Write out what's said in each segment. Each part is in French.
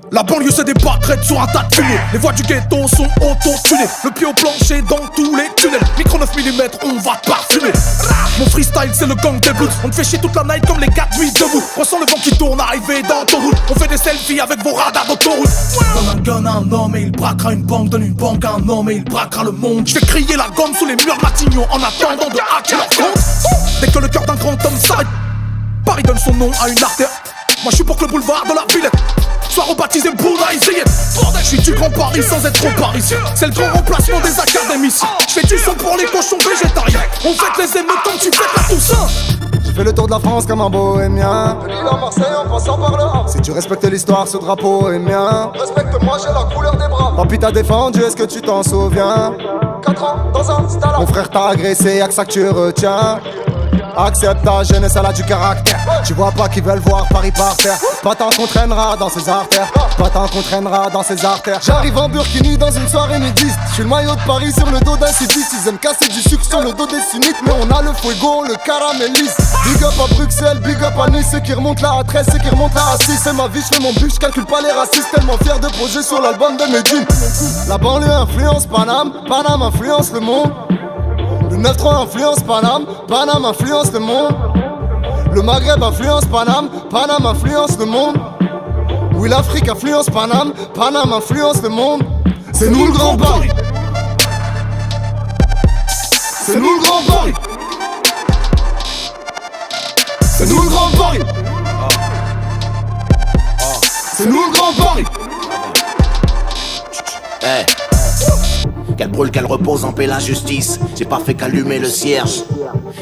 La banlieue se débat, traite sur un tas de fumée. Les voix du ghetto sont auto-tunées. Le pied au plancher dans tous les tunnels. Micro 9 mm, on va parfumer. Mon freestyle c'est le gang des blues. On te fait chier toute la night comme les 4 nuits debout. Ressens le vent qui tourne arrivé dans ton route. On fait des selfies avec vos radars d'autoroute. Donne un gun à un homme et il braquera une banque. Donne une banque à un homme et il braquera le monde. Je vais crier la gomme sous les murs Matignon en attendant de hacker leur compte. Dès que le cœur d'un grand homme s'arrête, Paris donne son nom à une artère. Moi je suis pour que le boulevard de la Villette soit rebaptisé Bouddha Isayet. Je suis du grand Paris sans être trop parisien. C'est le grand remplacement des académiciens. Je fais du son pour les cochons végétariens. On fête les émeutes comme tu fêtes la Toussaint. J'ai fait le tour de la France comme un bohémien. De Lille à Marseille en passant par le Havre. Si tu respectes l'histoire, ce drapeau est mien. Respecte-moi, j'ai la couleur des bras. Papy t'a défendu, est-ce que tu t'en souviens? 4 ans dans un stade. Mon frère t'a agressé, y'a que ça que tu retiens. Accepte ta jeunesse, elle a du caractère. Tu vois pas qu'ils veulent voir Paris par terre. Pas tant qu'on traînera dans ses artères. Pas tant qu'on traînera dans ses artères. J'arrive en burkini dans une soirée nudiste. J'suis le maillot de Paris sur le dos d'un sudiste. Ils aiment casser du sucre sur le dos des sunnites. Mais on a le fuego, le caramélise. Big up à Bruxelles, big up à Nice. Ceux qui remontent là à 13, ceux qui remontent là à 6. C'est ma vie, j'fais mon but, j'calcule pas les racistes. Tellement fier de poser sur l'album de Medine. La banlieue influence Paname, Paname influence le monde. Le 9-3 influence Paname, Paname influence le monde. Le Maghreb influence Paname, Paname influence le monde. Oui, l'Afrique influence Paname, Paname influence le monde. C'est nous le grand Paris. C'est nous le grand Paris. C'est nous le grand Paris. C'est nous le grand Paris. Hey. Qu'elle brûle, qu'elle repose en paix la justice. J'ai pas fait qu'allumer le cierge.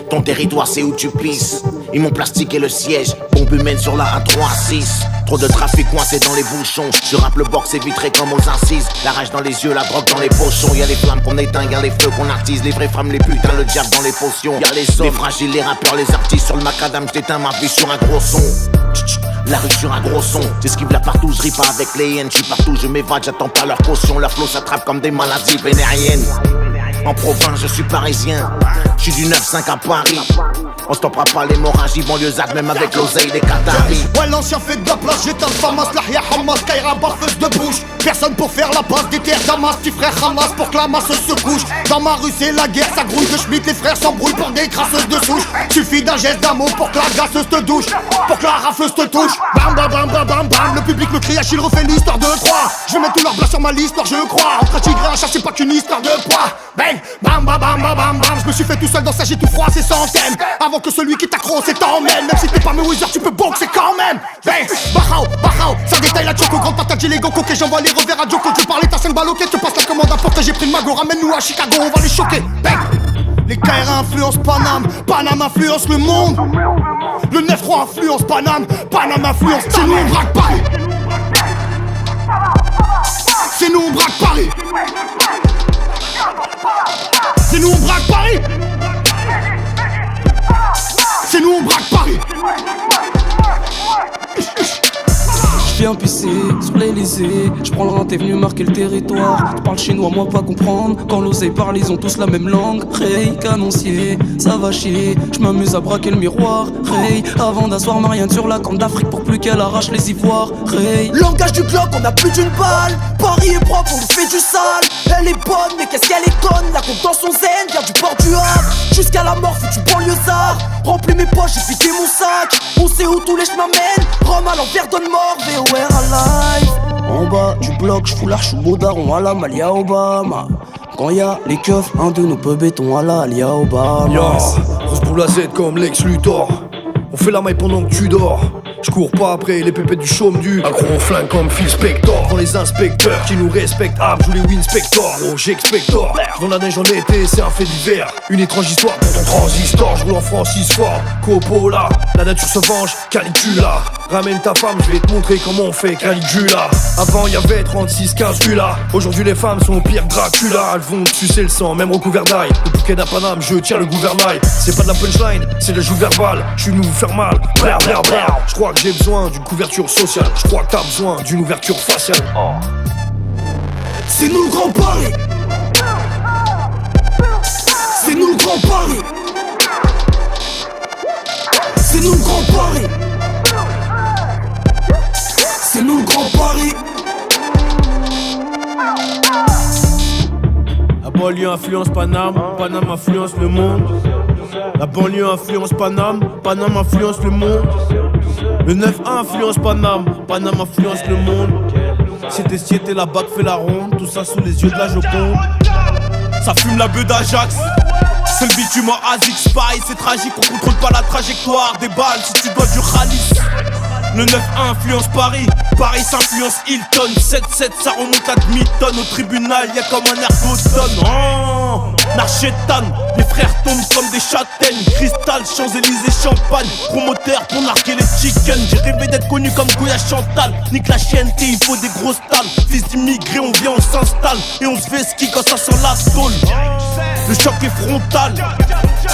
Ton territoire c'est où tu pisses. Ils m'ont plastiqué le siège. Bombe humaine sur la A3-6. Trop de trafic coincé dans les bouchons. Je rappe le box, c'est vitré comme aux incises. La rage dans les yeux, la drogue dans les pochons. Y'a les flammes qu'on éteint, y'a les feux qu'on attise. Les vraies femmes, les putains, le diable dans les potions. Y'a les hommes, les fragiles, les rappeurs, les artistes. Sur le macadam, j'éteins ma vie sur un gros son. La rue sur un gros son, j'esquive là partout, je ris pas avec les hyènes, je suis partout, je m'évade, j'attends pas leur caution, leur flow s'attrape comme des maladies vénériennes. En province, je suis parisien, je suis du 9-5 à Paris. On stoppera pas l'hémorragie banlieusarde, même avec l'oseille des Qataris. Ouais, l'ancien fait de la place, j'éteins le Famas, Lahia Hamas, Kaira, barfeuse de bouche. Personne pour faire la passe des terres Damas, petit frère Hamas pour que la masse se couche. Dans ma rue c'est la guerre, ça grouille de Schmitt, les frères s'embrouillent pour des crasseuses de souche. Suffit d'un geste d'amour pour que la gasseuse te douche, pour que la rafleuse te touche. Bam bam bam bam bam bam, le public me crie, Achille refait l'histoire de 3. Je vais mettre tout leur blas sur ma liste, je crois. Entre un tigre et un chat, c'est pas qu'une histoire de poids. Bang, bam bam bam bam bam bam, je me suis fait tout seul dans ça, j'ai tout froid, c'est centaines. Avant que celui qui t'accroche et t'emmène, même si t'es pas mes wizards, tu peux boxer quand même. Bang, bahao, ça détaille la choco, grande patate, j'ai les gants coquets, j'envoie les revers à Joko. Tu parlais ta 5 balles, ok, tu passes la commande à porte, j'ai pris le mago, ramène-nous à Chicago, on va les choquer. Bang. Les KR influencent Paname, Paname influence le monde. Le 9-3 influence Paname, Paname influence. C'est nous on braque Paris. C'est nous on braque Paris. C'est nous on braque Paris. C'est nous on braque Paris. J'viens pisser sur l'Elysée, j'prends le rein, t'es venu marquer le territoire. Tu parles chinois, moi pas comprendre. Quand l'oseille parle, ils ont tous la même langue. Ray, canoncier, ça va chier. J'm'amuse à braquer le miroir. Ray, avant d'asseoir Marianne sur la corne d'Afrique pour plus qu'elle arrache les ivoires. Ray, langage du Glock, on a plus d'une balle. Paris est propre, on nous fait du sale. Elle est bonne, mais qu'est-ce qu'elle est conne. La compte dans son zen, vient du port du Havre. Jusqu'à la mort, foutu banlieusard. Remplis mes poches, j'ai vidé mon sac. On sait où tous les chemins mènent. Rome à l'envers, donne mort, VOR alive. En bas du bloc, j'fous l'arche au beau daron à la Malia Obama. Quand y'a les keufs, un de nos peu béton à la Alia Obama. Yo, on se boule la Z comme Lex Luthor. On fait la maille pendant que tu dors. Je cours pas après les pépettes du chaume du accro on flingue comme Phil Spector. Devant les inspecteurs qui nous respectent, joue les Winspector. Gros j'expector, devant la neige en été c'est un fait divers. Une étrange histoire pour ton transistor. Je roule en Francis Ford, Coppola. La nature se venge, Caligula. Ramène ta femme, je vais te montrer comment on fait Caligula. Avant y'avait 36-15 là. Aujourd'hui les femmes sont au pire Dracula. Elles vont te sucer le sang, même recouvert d'ail. Le bouquet d'Apaname, je tiens le gouvernail. C'est pas de la punchline, c'est de la joue verbale. Je suis venu vous faire mal, brr. Je crois que j'ai besoin d'une couverture sociale. Je crois que t'as besoin d'une ouverture faciale. C'est nous le grand Paris. Grand Paris. C'est nous le Grand Paris. C'est nous le Grand Paris. La banlieue influence Paname, Paname influence le monde. La banlieue influence Paname, Paname influence le monde. Le 9-1 influence Paname, Paname influence le monde. C'était la bac fait la ronde, tout ça sous les yeux de la Joconde. Ça fume la beuh d'Ajax. C'est le bitume en Asics Spy, c'est tragique, on contrôle pas la trajectoire des balles si tu dois du ralice. Le 9-1 influence Paris, Paris s'influence Hilton. 7-7 ça remonte à demi-tonne, au tribunal y'a comme un air d'automne. Oh, Narchétan, les frères tombent comme des châtaignes. Cristal, Champs-Élysées, Champagne, promoteur pour narguer les chickens. J'ai rêvé d'être connu comme Goya Chantal. Nique la chienne, il faut des grosses talles. Fils d'immigrés, on vient, on s'installe et on se fait ski quand ça sent la tôle. Le choc est frontal.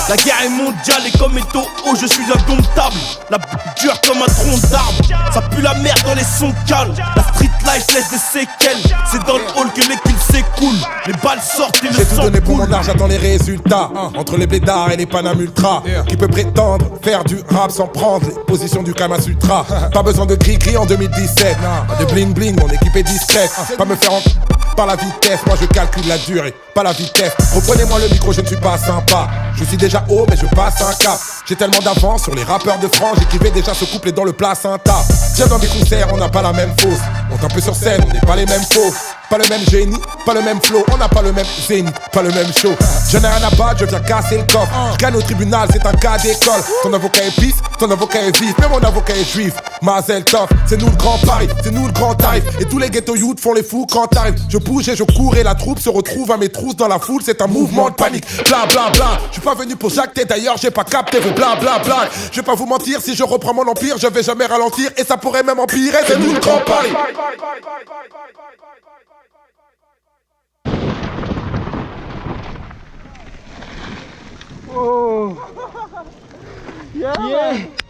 La guerre est mondiale et comme étau haut, je suis indomptable. La dure comme un tronc d'arbre. Ça pue la merde dans les sons calmes. La street life laisse des séquelles. C'est dans le hall que les kills s'écoulent. Les balles sortent et le sang coule. J'ai tout donné pour mon art, j'attends les résultats. Entre les blédards et les Paname Ultra, qui peut prétendre faire du rap sans prendre les positions du Kama Sutra. Pas besoin de gris-gris en 2017. Pas de bling-bling, mon équipe est discrète. Pas me faire par la vitesse, moi je calcule la durée, pas la vitesse. Reprenez-moi le micro, je ne suis pas sympa. Je suis déjà haut, mais je passe un cap. J'ai tellement d'avance sur les rappeurs de France, j'écrivais déjà ce couplet dans le placenta. Viens dans mes concerts, on n'a pas la même fosse. On un peu sur scène, on n'est pas les mêmes faux. Pas le même génie, pas le même flow, on n'a pas le même zénith, pas le même show. Je n'ai rien à battre, je viens casser le coffre. Je gagne au tribunal, c'est un cas d'école. Ton avocat est pisse, ton avocat est vif, mais mon avocat est juif. Mazel Tov, c'est nous le grand Paris, c'est nous le grand tarif. Et tous les ghetto youths font les fous quand t'arrives. Je bouge et je cours et la troupe se retrouve à mes trousses dans la foule. C'est un mouvement de panique, bla bla bla. Je suis pas venu pour jacter, d'ailleurs j'ai pas capté vos bla bla bla. Je vais pas vous mentir, si je reprends mon empire, je vais jamais ralentir. Et ça pourrait même empirer, c'est nous le grand Paris. Oh. Yeah.